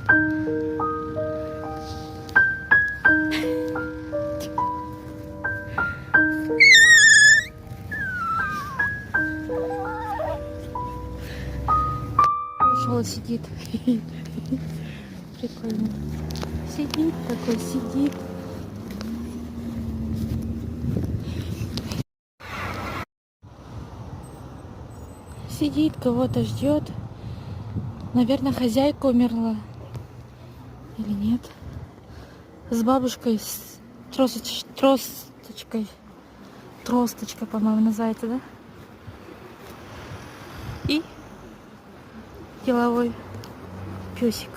Ушел, сидит. Прикольно. Сидит такой, сидит. Сидит, кого-то ждет. Наверное, хозяйка умерла. Или нет? С бабушкой, с тросточкой. Тросточка, по-моему, называется, да? И деловой песик.